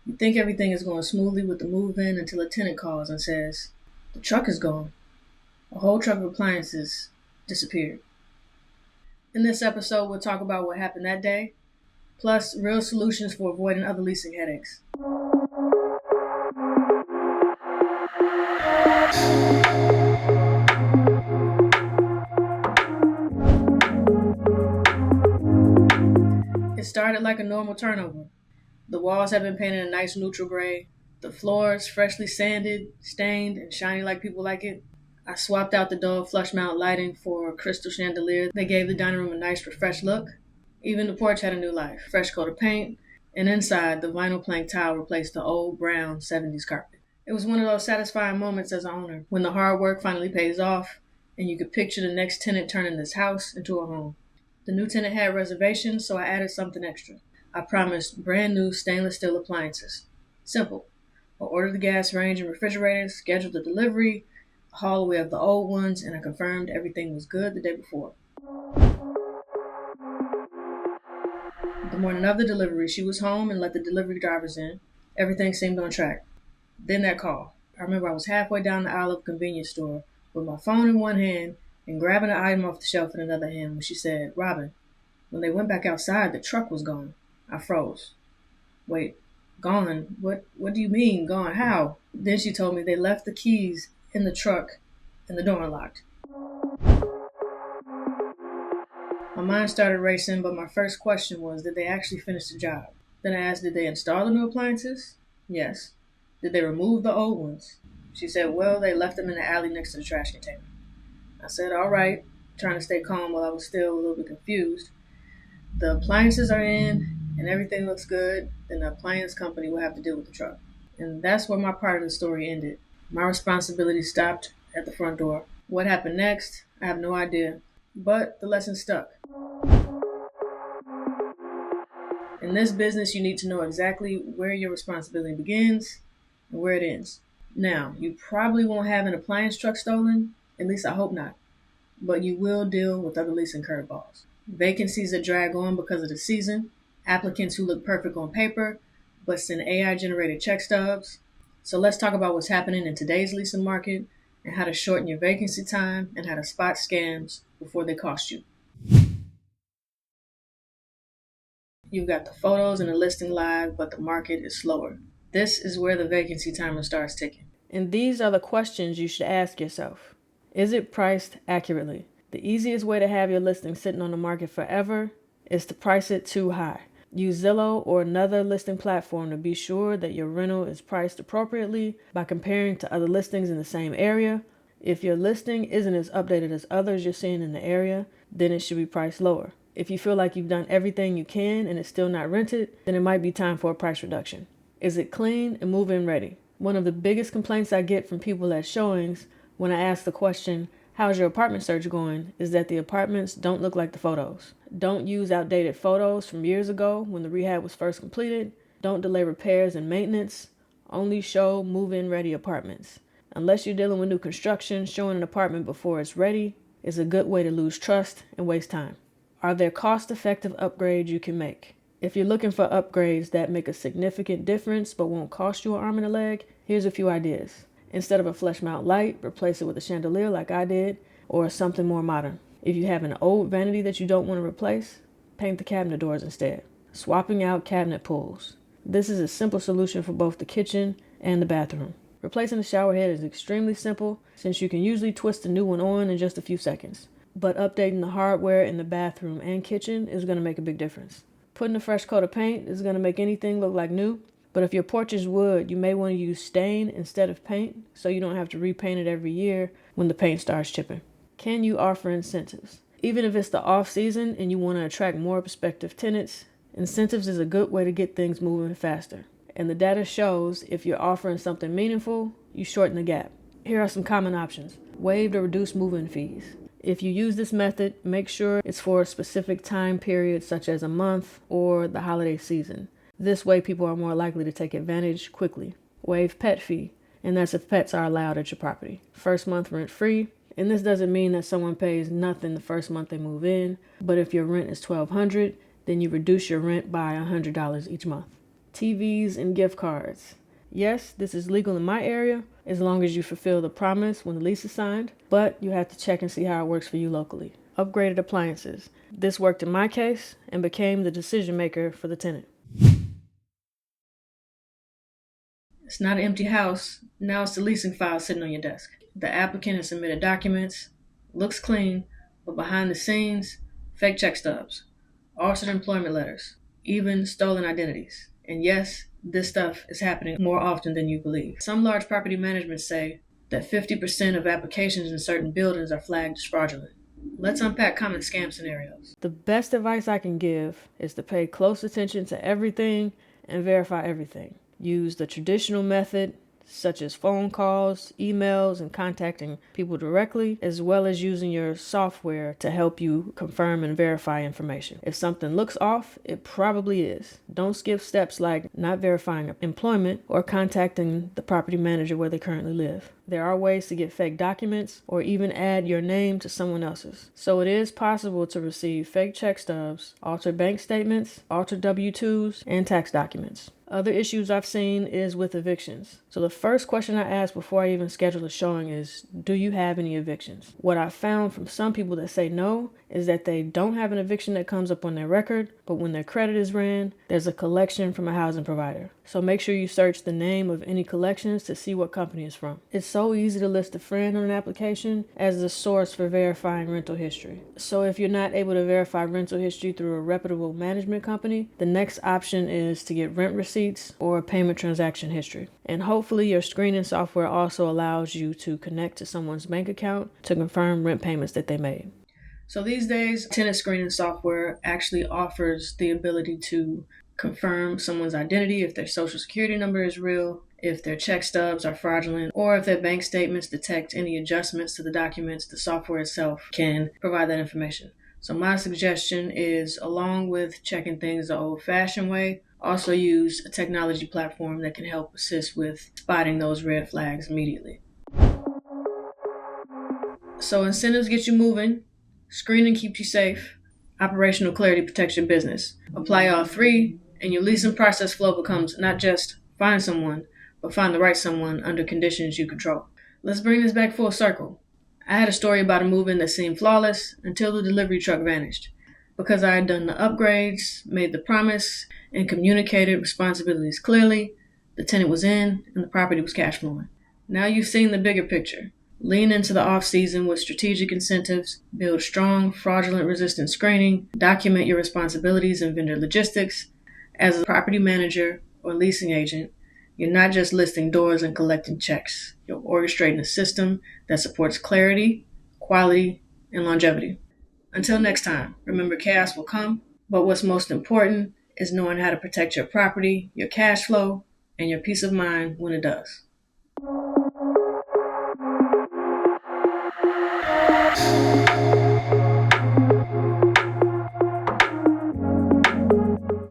You think everything is going smoothly with the move-in until a tenant calls and says, "The truck is gone." A whole truck of appliances disappeared. In this episode, we'll talk about what happened that day, plus real solutions for avoiding other leasing headaches. It started like a normal turnover. The walls had been painted a nice neutral gray, the floors freshly sanded, stained, and shiny like people like it. I swapped out the dull flush mount lighting for a crystal chandelier that gave the dining room a nice refreshed look. Even the porch had a new life, fresh coat of paint, and inside, the vinyl plank tile replaced the old brown 70s carpet. It was one of those satisfying moments as an owner, when the hard work finally pays off, and you could picture the next tenant turning this house into a home. The new tenant had reservations, so I added something extra. I promised brand new stainless steel appliances. Simple. I ordered the gas range and refrigerator, scheduled the delivery, a haul away of the old ones, and I confirmed everything was good the day before. The morning of the delivery, she was home and let the delivery drivers in. Everything seemed on track. Then that call. I remember I was halfway down the aisle of a convenience store with my phone in one hand and grabbing an item off the shelf in another hand when she said, "Robin, when they went back outside, the truck was gone." I froze. "Wait, gone? What do you mean, gone? How?" Then she told me they left the keys in the truck and the door unlocked. My mind started racing, but my first question was, did they actually finish the job? Then I asked, did they install the new appliances? Yes. Did they remove the old ones? She said, well, they left them in the alley next to the trash container. I said, all right, trying to stay calm while I was still a little bit confused. The appliances are in and everything looks good, then the appliance company will have to deal with the truck. And that's where my part of the story ended. My responsibility stopped at the front door. What happened next? I have no idea. But the lesson stuck. In this business, you need to know exactly where your responsibility begins and where it ends. Now, you probably won't have an appliance truck stolen, at least I hope not, but you will deal with other leasing curveballs. Vacancies that drag on because of the season, applicants who look perfect on paper but send AI-generated check stubs. So let's talk about what's happening in today's leasing market and how to shorten your vacancy time and how to spot scams before they cost you. You've got the photos and the listing live, but the market is slower. This is where the vacancy timer starts ticking. And these are the questions you should ask yourself. Is it priced accurately? The easiest way to have your listing sitting on the market forever is to price it too high. Use Zillow or another listing platform to be sure that your rental is priced appropriately by comparing to other listings in the same area. If your listing isn't as updated as others you're seeing in the area, then it should be priced lower. If you feel like you've done everything you can and it's still not rented, then it might be time for a price reduction. Is it clean and move-in ready? One of the biggest complaints I get from people at showings when I ask the question, "How's your apartment search going?" is that the apartments don't look like the photos. Don't use outdated photos from years ago when the rehab was first completed. Don't delay repairs and maintenance. Only show move-in ready apartments. Unless you're dealing with new construction, showing an apartment before it's ready is a good way to lose trust and waste time. Are there cost-effective upgrades you can make? If you're looking for upgrades that make a significant difference but won't cost you an arm and a leg, here's a few ideas. Instead of a flush mount light, replace it with a chandelier like I did, or something more modern. If you have an old vanity that you don't want to replace, paint the cabinet doors instead. Swapping out cabinet pulls. This is a simple solution for both the kitchen and the bathroom. Replacing the shower head is extremely simple since you can usually twist a new one on in just a few seconds. But updating the hardware in the bathroom and kitchen is going to make a big difference. Putting a fresh coat of paint is going to make anything look like new. But if your porch is wood, you may want to use stain instead of paint so you don't have to repaint it every year when the paint starts chipping. Can you offer incentives? Even if it's the off season and you want to attract more prospective tenants, incentives is a good way to get things moving faster. And the data shows if you're offering something meaningful, you shorten the gap. Here are some common options. Waived or reduced move-in fees. If you use this method, make sure it's for a specific time period such as a month or the holiday season. This way people are more likely to take advantage quickly. Waive pet fee, and that's if pets are allowed at your property. First month rent free, and this doesn't mean that someone pays nothing the first month they move in, but if your rent is $1,200, then you reduce your rent by $100 each month. TVs, and gift cards. Yes, this is legal in my area as long as you fulfill the promise when the lease is signed, but you have to check and see how it works for you locally. Upgraded appliances. This worked in my case and became the decision maker for the tenant. It's not an empty house. Now it's the leasing file sitting on your desk. The applicant has submitted documents, looks clean, but behind the scenes, fake check stubs, altered employment letters, even stolen identities. And yes, this stuff is happening more often than you believe. Some large property managements say that 50% of applications in certain buildings are flagged as fraudulent. Let's unpack common scam scenarios. The best advice I can give is to pay close attention to everything and verify everything. Use the traditional method, such as phone calls, emails, and contacting people directly, as well as using your software to help you confirm and verify information. If something looks off, it probably is. Don't skip steps like not verifying employment or contacting the property manager where they currently live. There are ways to get fake documents or even add your name to someone else's. So it is possible to receive fake check stubs, altered bank statements, altered W-2s, and tax documents. Other issues I've seen is with evictions. So the first question I ask before I even schedule a showing is, do you have any evictions? What I found from some people that say no is that they don't have an eviction that comes up on their record, but when their credit is ran, there's a collection from a housing provider. So make sure you search the name of any collections to see what company it's from. It's so easy to list a friend on an application as the source for verifying rental history. So if you're not able to verify rental history through a reputable management company, the next option is to get rent receipts or payment transaction history. And hopefully your screening software also allows you to connect to someone's bank account to confirm rent payments that they made. So these days, tenant screening software actually offers the ability to confirm someone's identity if their social security number is real, if their check stubs are fraudulent, or if their bank statements detect any adjustments to the documents. The software itself can provide that information. So my suggestion is, along with checking things the old-fashioned way, also use a technology platform that can help assist with spotting those red flags immediately. So incentives get you moving, screening keeps you safe, operational clarity protects your business. Apply all three, and your leasing process flow becomes not just find someone, but find the right someone under conditions you control. Let's bring this back full circle. I had a story about a move-in that seemed flawless until the delivery truck vanished. Because I had done the upgrades, made the promise, and communicated responsibilities clearly, the tenant was in and the property was cash flowing. Now you've seen the bigger picture. Lean into the off-season with strategic incentives, build strong, fraudulent-resistant screening, document your responsibilities in vendor logistics. As a property manager or leasing agent, you're not just listing doors and collecting checks. You're orchestrating a system that supports clarity, quality, and longevity. Until next time, remember chaos will come, but what's most important is knowing how to protect your property, your cash flow, and your peace of mind when it does.